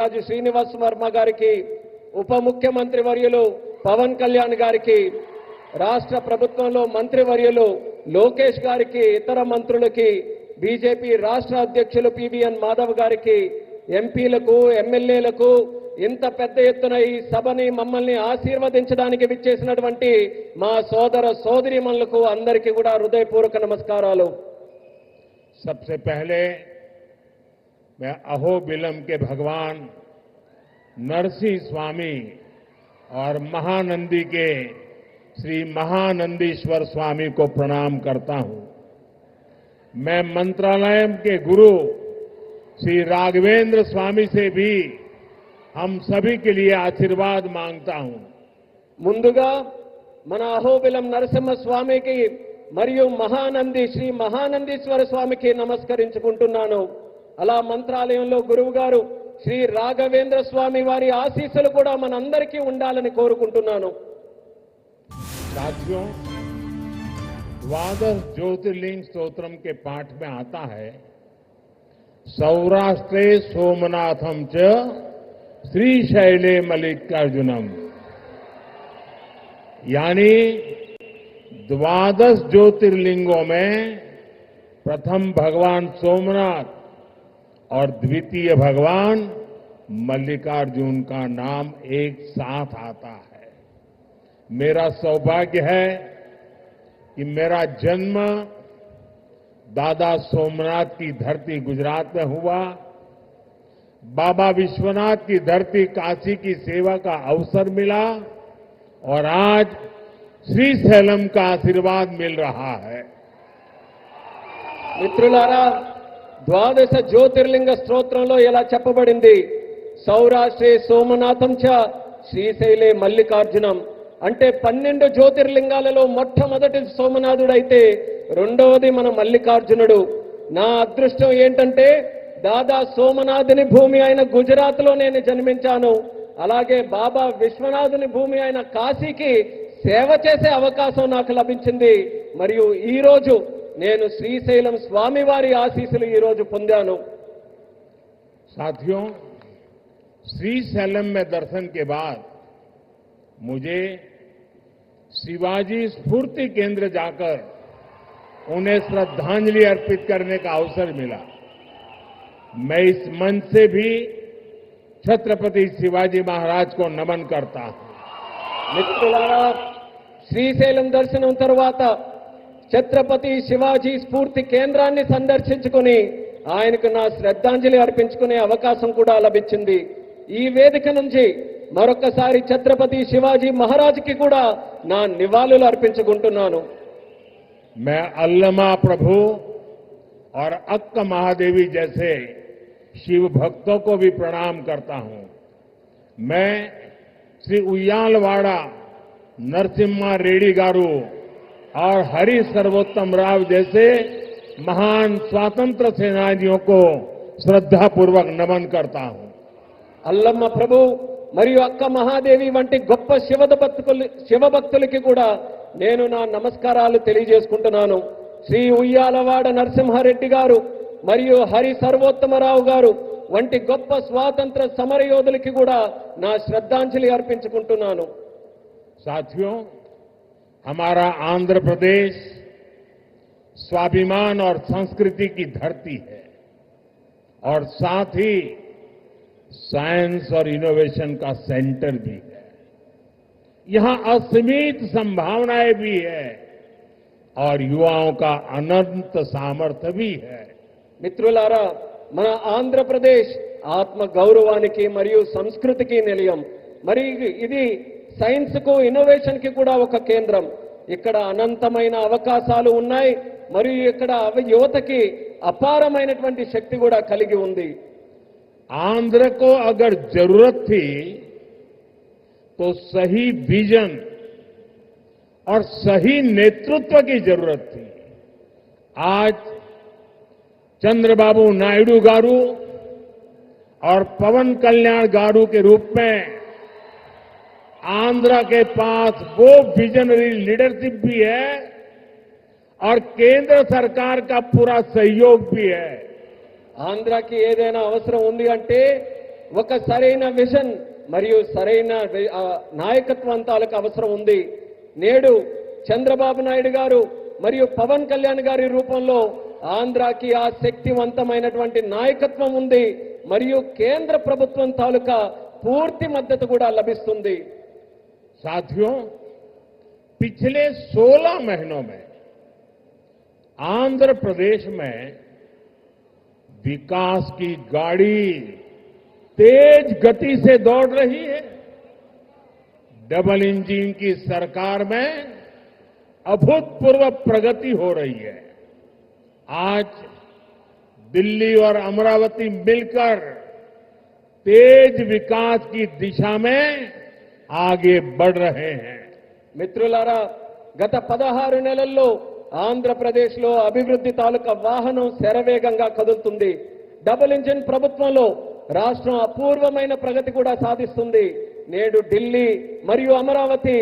రాజు శ్రీనివాస్ వర్మ గారికి, ఉప ముఖ్యమంత్రి వర్యులు పవన్ కళ్యాణ్ గారికి, రాష్ట్ర ప్రభుత్వంలో మంత్రివర్యులు లోకేష్ గారికి, ఇతర మంత్రులకి, బీజేపీ రాష్ట్ర అధ్యక్షులు పివిఎన్ మాధవ్ గారికి, ఎంపీలకు, ఎమ్మెల్యేలకు, ఇంత పెద్ద ఎత్తున ఈ సభని మమ్మల్ని ఆశీర్వదించడానికి విచ్చేసినటువంటి మా సోదర సోదరీమణులకు అందరికీ కూడా హృదయపూర్వక నమస్కారాలు. सबसे पहले मैं अहोबिलम के भगवान नरसिंह स्वामी और महानंदी के श्री महानंदीश्वर स्वामी को प्रणाम करता हूं। मैं मंत्रालय के गुरु श्री राघवेंद्र स्वामी से भी हम सभी के लिए आशीर्वाद मांगता हूं। ముందుగా మన అహోబిలం నరసింహ స్వామికి మరియు మహానంది శ్రీ మహానందీశ్వర స్వామికి నమస్కరించుకుంటున్నాను. అలా మంత్రాలయంలో గురువు గారు శ్రీ రాఘవేంద్ర స్వామి వారి ఆశీస్సులు కూడా మనందరికీ ఉండాలని కోరుకుంటున్నాను. साथियों, द्वादश ज्योतिर्लिंग स्तोत्रम के पाठ में आता है, सौराष्ट्रे सोमनाथम च श्रीशैले मल्लिकार्जुनम, यानी द्वादश ज्योतिर्लिंगों में प्रथम भगवान सोमनाथ और द्वितीय भगवान मल्लिकार्जुन का नाम एक साथ आता है। मेरा सौभाग्य है कि मेरा जन्म दादा सोमनाथ की धरती गुजरात में हुआ, बाबा विश्वनाथ की धरती काशी की सेवा का अवसर मिला और आज श्रीशैलम का आशीर्वाद मिल रहा है। మిత్రులారా, ద్వాదశ జ్యోతిర్లింగ స్తోత్రంలో ఇలా చెప్పబడింది, సౌరాష్ట్రే సోమనాథం చ శ్రీశైలే మల్లికార్జునం. అంటే 12 జ్యోతిర్లింగాలలో మొట్టమొదటి సోమనాథుడైతే రెండవది మన మల్లికార్జునుడు. నా అదృష్టం ఏంటంటే దాదా సోమనాథుని భూమి అయిన గుజరాత్లో నేను జన్మించాను. అలాగే బాబా విశ్వనాథుని భూమి అయిన కాశీకి సేవ చేసే అవకాశం నాకు లభించింది. మరియు ఈ రోజు నేను శ్రీశైలం స్వామివారి ఆశీస్సులు ఈ రోజు పొందాను. साथियों, श्रीशैलम में दर्शन के बाद मुझे शिवाजी स्फूर्ति केंद्र जाकर उन्हें श्रद्धांजलि अर्पित करने का अवसर मिला। मैं इस मंच से भी छत्रपति शिवाजी महाराज को नमन करता हूं। మిత్రులారా, శ్రీశైలం దర్శనం తర్వాత ఛత్రపతి శివాజీ స్ఫూర్తి కేంద్రాన్ని సందర్శించుకుని ఆయనకు నా శ్రద్ధాంజలి అర్పించుకునే అవకాశం కూడా లభించింది. ఈ వేదిక నుంచి మరొకసారి ఛత్రపతి శివాజీ మహారాజ్కి కూడా నా నివాళులు అర్పించుకుంటున్నాను. मैं अल्लमा प्रभु और अक्क महादेवी जैसे शिव भक्तों को भी प्रणाम करता हूं। मैं श्री उయ్యాలవాడ नरसिम्हा रेड्डी गारू और हरि सर्वोत्तम राव जैसे महान स्वातंत्र सेनानियों को श्रद्धापूर्वक नमन करता हूं। అల్లమ్మ ప్రభు మరియు అక్క మహాదేవి వంటి గొప్ప శివభక్తులకి కూడా నేను నా నమస్కారాలు తెలియజేసుకుంటున్నాను. శ్రీ ఉయ్యాలవాడ నరసింహారెడ్డి గారు మరియు హరి సర్వోత్తమరావు గారు వంటి గొప్ప స్వాతంత్ర సమరయోధులకి కూడా నా శ్రద్ధాంజలి అర్పించుకుంటున్నాను. साथियों, हमारा आंध्र प्रदेश स्वाभिमान और संस्कृति की धरती है और साथ ही साइंस और इनोवेशन का सेंटर भी है। यहां असीमित संभावनाएं भी है और युवाओं का अनंत सामर्थ्य भी है। మిత్రులారా, మన ఆంధ్రప్రదేశ్ ఆత్మ గౌరవానికి మరియు సంస్కృతికి నిలయం. మరి ఇది సైన్స్ కు ఇన్నోవేషన్ కి కూడా ఒక కేంద్రం. ఇక్కడ అనంతమైన అవకాశాలు ఉన్నాయి మరియు ఇక్కడ యువతకి అపారమైనటువంటి శక్తి కూడా కలిగి ఉంది. आंध्र को अगर जरूरत थी तो सही विजन और सही नेतृत्व की जरूरत थी। आज चंद्रबाबू नायडू गारू और पवन कल्याण गारू के रूप में आंध्र के पास वो विजनरी लीडरशिप भी है और केंद्र सरकार का पूरा सहयोग भी है। ఆంధ్రాకి ఏదైనా అవసరం ఉంది అంటే ఒక సరైన విజన్ మరియు సరైన నాయకత్వం తాలూకు అవసరం ఉంది. నేడు చంద్రబాబు నాయుడు గారు మరియు పవన్ కళ్యాణ్ గారి రూపంలో ఆంధ్రాకి ఆ శక్తివంతమైనటువంటి నాయకత్వం ఉంది మరియు కేంద్ర ప్రభుత్వం తాలూకా పూర్తి మద్దతు కూడా లభిస్తుంది. साथियों, पिछले 16 महीनों में आंध्र प्रदेश में विकास की गाड़ी तेज गति से दौड़ रही है. डबल इंजन की सरकार में अभूतपूर्व प्रगति हो रही है. आज दिल्ली और अमरावती मिलकर तेज विकास की दिशा में आगे बढ़ रहे हैं. మిత్రులారా, గత 16 నెలల్లో ఆంధ్రప్రదేశ్లో అభివృద్ధి తాలూకా వాహనం శరవేగంగా కదులుతుంది. డబుల్ ఇంజిన్ ప్రభుత్వంలో రాష్ట్రం అపూర్వమైన ప్రగతి కూడా సాధిస్తుంది. నేడు ఢిల్లీ మరియు అమరావతి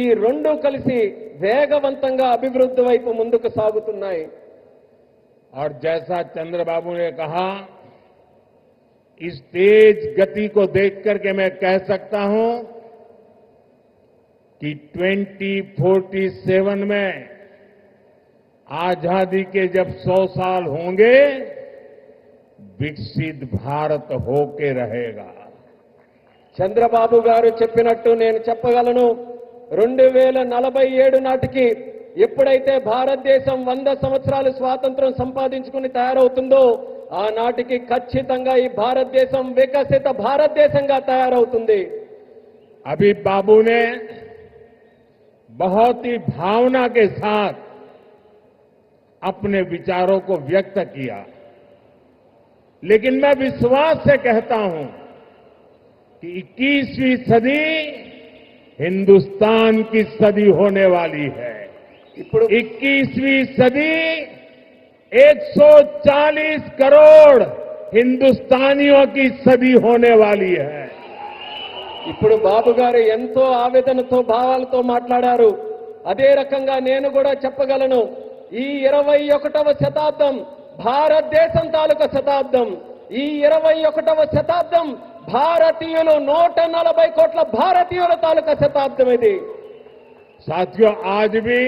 ఈ రెండు కలిసి వేగవంతంగా అభివృద్ధి వైపు ముందుకు సాగుతున్నాయి. और जैसा चंद्रबाबू ने कहा, इस तेज गति को देख करके मैं कह सकता हूं कि 2047 में आजादी के जब 100 साल होंगे, विकसित भारत होके रहेगा. చంద్రబాబు గారు చెప్పినట్టు నేను చెప్పగలను. 2047 నాటికి ఎప్పుడైతే భారతదేశం 100 సంవత్సరాలు స్వాతంత్రం సంపాదించుకుని తయారవుతుందో ఆనాటికి ఖచ్చితంగా ఈ భారతదేశం వికసిత భారతదేశంగా తయారవుతుంది. अभी बाबू ने बहुत ही भावना के साथ अपने विचारों को व्यक्त किया, लेकिन मैं विश्वास से कहता हूं कि 21वीं सदी हिंदुस्तान की सदी होने वाली है. 21वीं सदी 140 करोड़ हिंदुस्तानियों की सदी होने वाली है. ఇప్పుడు బాబు గారు ఎంతో ఆవేదనతో భావాలతో మాట్లాడారు. అదే రకంగా నేను కూడా చెప్పగలను. ఈ 21వ శతాబ్దం భారతదేశం తాలూకా శతాబ్దం. ఈ 21వ శతాబ్దం భారతీయులు 140 కోట్ల భారతీయుల తాలూకా శతాబ్దం ఇది. साथियों, आज भी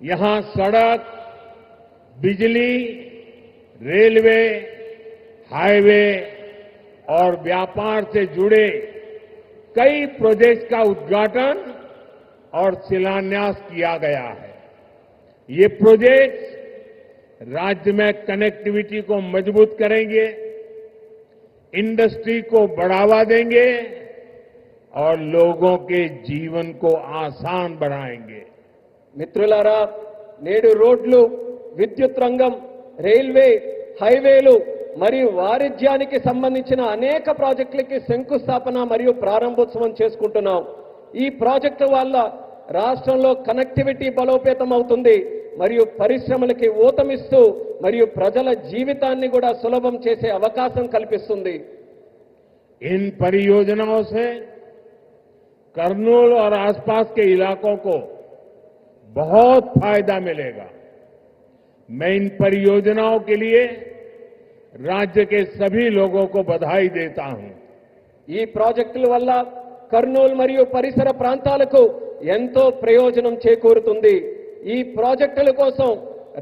यहां सड़क, बिजली, रेलवे, हाईवे और व्यापार से जुड़े कई प्रोजेक्ट्स का उद्घाटन और शिलान्यास किया गया है. ये प्रोजेक्ट्स राज्य में कनेक्टिविटी को मजबूत करेंगे, इंडस्ट्री को बढ़ावा देंगे और लोगों के जीवन को आसान बनाएंगे. మిత్రులారా, నేడు రోడ్లు, విద్యుత్ రంగం, రైల్వే, హైవేలు మరియు వాణిజ్యానికి సంబంధించిన అనేక ప్రాజెక్టులకి శంకుస్థాపన మరియు ప్రారంభోత్సవం చేసుకుంటున్నాం. ఈ ప్రాజెక్టు వల్ల రాష్ట్రంలో కనెక్టివిటీ బలోపేతం అవుతుంది మరియు పరిశ్రమలకి ఊతమిస్తూ మరియు ప్రజల జీవితాన్ని కూడా సులభం చేసే అవకాశం కల్పిస్తుంది. इन परियोजनाओं से करनूल और आसपास के इलाकों को बहुत फायदा मिलेगा. मैं इन परियोजनाओं के लिए राज्य के सभी लोगों को बधाई देता हूं. ఈ ప్రాజెక్టుల వల్ల కర్నూలు మరియు పరిసర ప్రాంతాలకు ఎంతో ప్రయోజనం చేకూరుతుంది. ఈ ప్రాజెక్టుల కోసం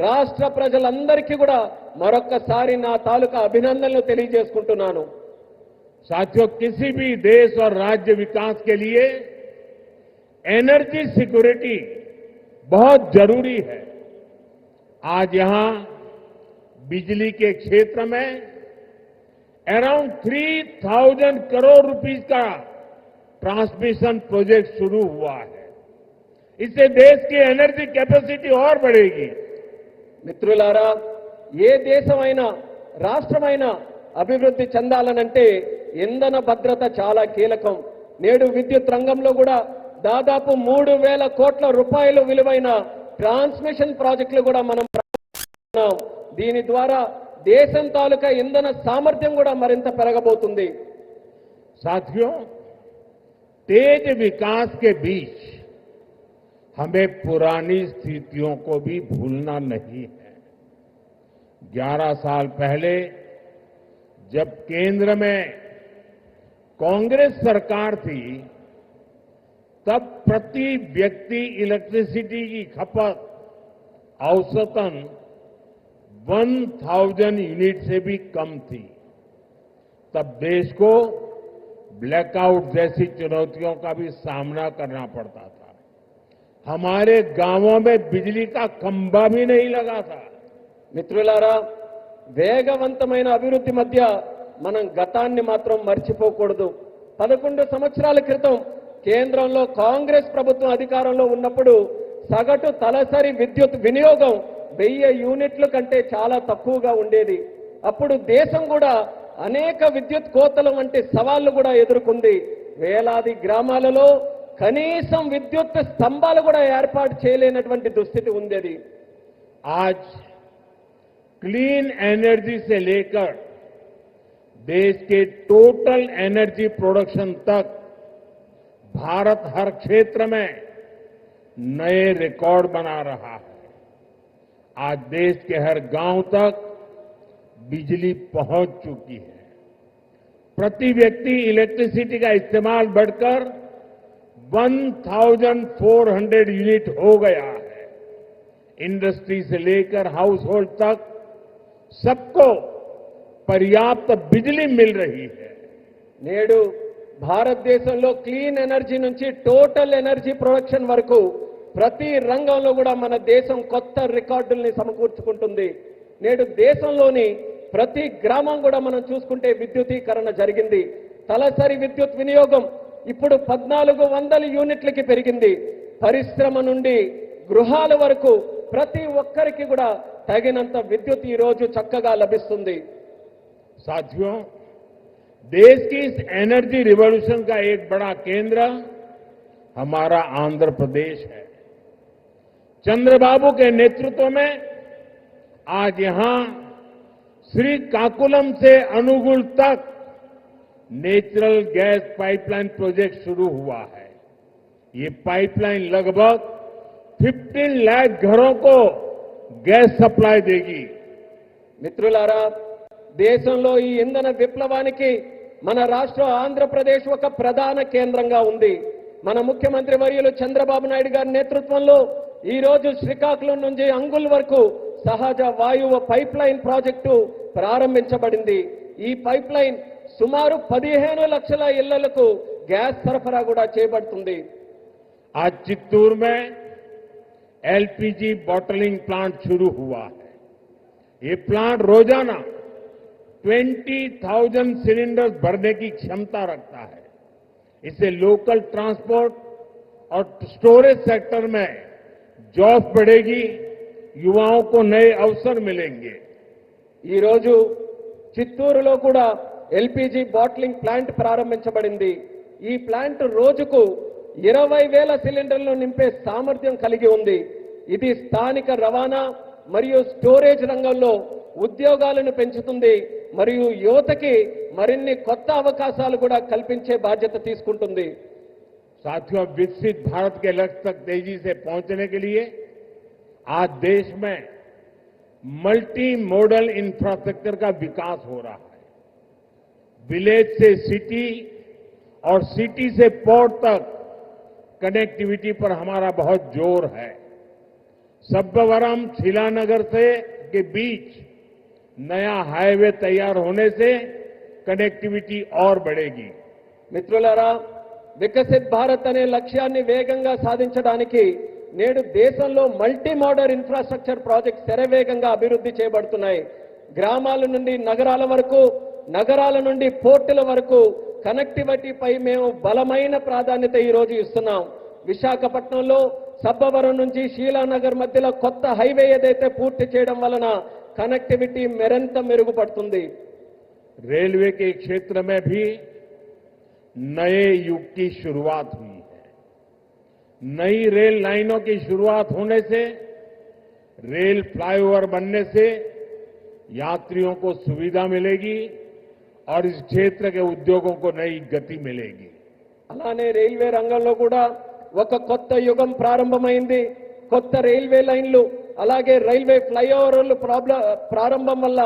రాష్ట్ర ప్రజలందరికీ కూడా మరొక్కసారి నా తాలూకా అభినందనలు తెలియజేసుకుంటున్నాను. साथियों, किसी भी देश और राज्य विकास के लिए एनर्जी सिक्योरिटी बहुत जरूरी है. आज यहां बिजली के क्षेत्र में अराउंड 3000 करोड़ रुपीस का ट्रांसमिशन प्रोजेक्ट शुरू हुआ है. इससे देश की एनर्जी कैपेसिटी और बढ़ेगी. మిత్రులారా, ఏ దేశమైనా రాష్ట్రమైనా అభివృద్ధి చెందాలనంటే ఇంధన భద్రత చాలా కీలకం. నేడు విద్యుత్ రంగంలో కూడా దాదాపు 3000 కోట్ల రూపాయల విలువైన ట్రాన్స్మిషన్ ప్రాజెక్టులు కూడా మనం ప్రారంభిస్తున్నాం. దీని ద్వారా దేశం తాలూకా ఇంధన సామర్థ్యం కూడా మరింత పెరగబోతుంది. साथियों, तेज विकास के बीच हमें पुरानी स्थितियों को भी भूलना नहीं है. 11 साल पहले जब केंद्र में कांग्रेस सरकार थी तब प्रति व्यक्ति इलेक्ट्रिसिटी की खपत औसतन 1000 यूनिट से भी कम थी। तब देश को ब्लैकआउट जैसी चुनौतियों का भी सामना करना पड़ता था। हमारे गांवों में बिजली का खंभा भी नहीं लगा था। మిత్రులారా, వేగవంతమైన అభివృద్ధి మధ్య మనం గతాన్ని మాత్రం మర్చిపోకూడదు. 11 సంవత్సరాల క్రితం కేంద్రంలో కాంగ్రెస్ ప్రభుత్వం అధికారంలో ఉన్నప్పుడు సగటు తలసరి విద్యుత్ వినియోగం 1000 యూనిట్ల కంటే చాలా తక్కువగా ఉండేది. అప్పుడు దేశం కూడా అనేక విద్యుత్ కోతల వంటి సవాళ్లు కూడా ఎదుర్కొంది. వేలాది గ్రామాలలో కనీసం విద్యుత్ స్తంభాలు కూడా ఏర్పాటు చేయలేనటువంటి దుస్థితి ఉండేది. आज क्लीन एनर्जी से लेकर देश के टोटल एनर्जी प्रोडक्शन तक भारत हर क्षेत्र में नए रिकॉर्ड बना रहा है। आज देश के हर गांव तक बिजली पहुंच चुकी है। प्रति व्यक्ति इलेक्ट्रिसिटी का इस्तेमाल बढ़कर 1400 यूनिट हो गया है। इंडस्ट्री से लेकर हाउस होल्ड तक सबको पर्याप्त बिजली मिल रही है। నేడు భారతదేశంలో క్లీన్ ఎనర్జీ నుంచి టోటల్ ఎనర్జీ ప్రొడక్షన్ వరకు ప్రతి రంగంలో కూడా మన దేశం కొత్త రికార్డుల్ని సమకూర్చుకుంటుంది. నేడు దేశంలోని ప్రతి గ్రామం కూడా మనం చూసుకుంటే విద్యుదీకరణ జరిగింది. తలసరి విద్యుత్ వినియోగం ఇప్పుడు 1400 యూనిట్లకి పెరిగింది. పరిశ్రమ నుండి గృహాల వరకు ప్రతి ఒక్కరికి కూడా తగినంత విద్యుత్ ఈ రోజు చక్కగా లభిస్తుంది. साथियों, देश की इस एनर्जी रिवॉल्यूशन का एक बड़ा केंद्र हमारा आंध्र प्रदेश है। चंद्रबाबू के नेतृत्व में आज यहां श्रीकाकुलम से अनुगुल तक नेचुरल गैस पाइपलाइन प्रोजेक्ट शुरू हुआ है। ये पाइपलाइन लगभग 15 लाख घरों को गैस सप्लाई देगी। మిత్రులారా, దేశంలో ఈ ఇంధన విప్లవానికి మన రాష్ట్రం ఆంధ్రప్రదేశ్ ఒక ప్రధాన కేంద్రంగా ఉంది. మన ముఖ్యమంత్రి వర్యులు చంద్రబాబు నాయుడు గారి నేతృత్వంలో ఈ రోజు శ్రీకాకుళం నుంచి అంగుల్ వరకు సహజ వాయువు పైప్ లైన్ ప్రాజెక్టు ప్రారంభించబడింది. ఈ పైప్ లైన్ సుమారు 15 లక్షల ఇళ్లకు గ్యాస్ సరఫరా కూడా చేయబడుతుంది. आज चित्तूर में एलपीजी बॉटलिंग प्लांट शुरू हुआ है। ये प्लांट रोजाना 20,000 सिलेंडर्स भरने की क्षमता रखता है। इससे लोकल ट्रांसपोर्ट और स्टोरेज सेक्टर में जॉब बढ़ेगी, युवाओं को नए अवसर मिलेंगे। ఈ రోజు చిత్తూరులో కూడా ఎల్పీజీ బాటిలింగ్ ప్లాంట్ ప్రారంభించబడింది. ఈ ప్లాంట్ రోజుకు 20,000 సిలిండర్లు నింపే సామర్థ్యం కలిగి ఉంది. ఇది స్థానిక రవాణా మరియు స్టోరేజ్ రంగంలో ఉద్యోగాలను పెంచుతుంది మరియు యువతకి మరిన్ని కొత్త అవకాశాలు కూడా కల్పించే బాధ్యత తీసుకుంటుంది. साथियों, विकसित भारत के लक्ष्य तक तेजी से पहुंचने के लिए आज देश में मल्टी मॉडल इंफ्रास्ट्रक्चर का विकास हो रहा है। विलेज से सिटी और सिटी से पोर्ट तक कनेक्टिविटी पर हमारा बहुत जोर है। सब्बवरम शिलानगर से के बीच नया हाईवे तैयार होने से कनेक्टिविटी और बढ़ेगी। మిత్రులారా, వికసిత్ భారత్ అనే లక్ష్యాన్ని వేగంగా సాధించడానికి నేడు దేశంలో మల్టీ మోడల్ ఇన్ఫ్రాస్ట్రక్చర్ ప్రాజెక్ట్స్ శరవేగంగా అభివృద్ధి చేయబడుతున్నాయి. గ్రామాల నుండి నగరాల వరకు, నగరాల నుండి పోర్టుల వరకు కనెక్టివిటీపై మేము బలమైన ప్రాధాన్యత ఈ రోజు ఇస్తున్నాం. విశాఖపట్నంలో సబ్బవరం నుంచి శీలానగర్ మధ్యలో కొత్త హైవే ఏదైతే పూర్తి చేయడం వలన కనెక్టివిటీ మరింత మెరుగుపడుతుంది. रेलवे के क्षेत्र में भी नए युग की शुरुआत हुई है। नई रेल लाइनों की शुरुआत होने से, रेल फ्लाईओवर बनने से यात्रियों को सुविधा मिलेगी और इस क्षेत्र के उद्योगों को नई गति मिलेगी। అలానే రైల్వే రంగంలో కూడా ఒక కొత్త యుగం ప్రారంభమైంది. కొత్త రైల్వే లైన్లు అలాగే రైల్వే ఫ్లైఓవర్లు ప్రారంభం వల్ల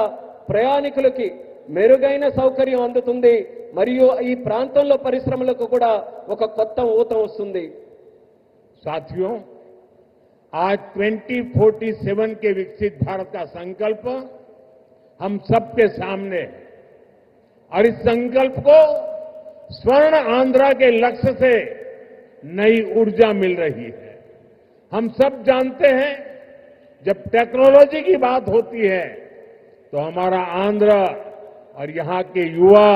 ప్రయాణికులకి మెరుగైన సౌకర్యం అందుతుంది మరియు ఈ ప్రాంతంలో పరిశ్రమలకు కూడా ఒక కొత్త ఊతం వస్తుంది. साथियों, आज 2047 के विकसित भारत का संकल्प हम सबके सामने है और इस संकल्प को स्वर्ण आंध्रा के लक्ष्य से नई ऊर्जा मिल रही है. हम सब जानते हैं जब टेक्नोलॉजी की बात होती है तो हमारा आंध्र और यहां के युवा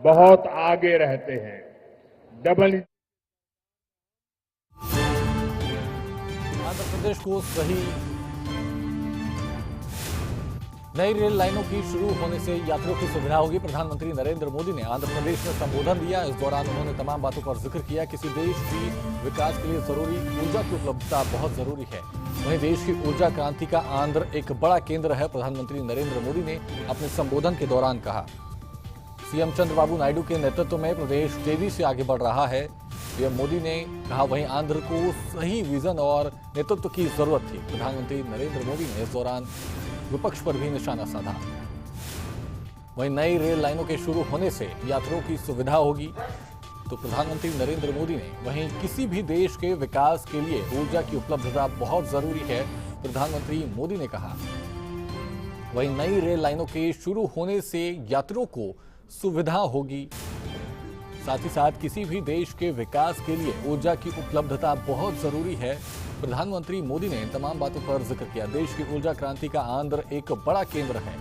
बहुत आगे रहते हैं. आंध्र प्रदेश को सही नई रेल लाइनों की शुरू होने से यात्रियों की सुविधा होगी. प्रधानमंत्री नरेंद्र मोदी ने आंध्र प्रदेश में संबोधन दिया. इस दौरान उन्होंने तमाम बातों पर जिक्र किया. किसी देश की विकास के लिए जरूरी ऊर्जा की उपलब्धता बहुत जरूरी है. वहीं देश की ऊर्जा क्रांति का आंध्र एक बड़ा केंद्र है. प्रधानमंत्री नरेंद्र मोदी ने अपने संबोधन के दौरान कहा. सीएम चंद्रबाबू नायडू के नेतृत्व में प्रदेश तेजी से आगे बढ़ रहा है. पीएम मोदी ने कहा वहीं आंध्र को सही विजन और नेतृत्व की जरूरत थी. प्रधानमंत्री नरेंद्र मोदी ने इस दौरान विपक्ष पर भी निशाना साधा. वहीं नई रेल लाइनों के शुरू होने से यात्रियों की सुविधा होगी. तो प्रधानमंत्री नरेंद्र मोदी ने वहीं किसी भी देश के विकास के लिए ऊर्जा की उपलब्धता बहुत जरूरी है. प्रधानमंत्री मोदी ने कहा वहीं नई रेल लाइनों के शुरू होने से यात्रियों को सुविधा होगी. साथ ही साथ किसी भी देश के विकास के लिए ऊर्जा की उपलब्धता बहुत जरूरी है. प्रधानमंत्री मोदी ने इन तमाम बातों पर जिक्र किया. देश की ऊर्जा क्रांति का आंध्र एक बड़ा केंद्र है.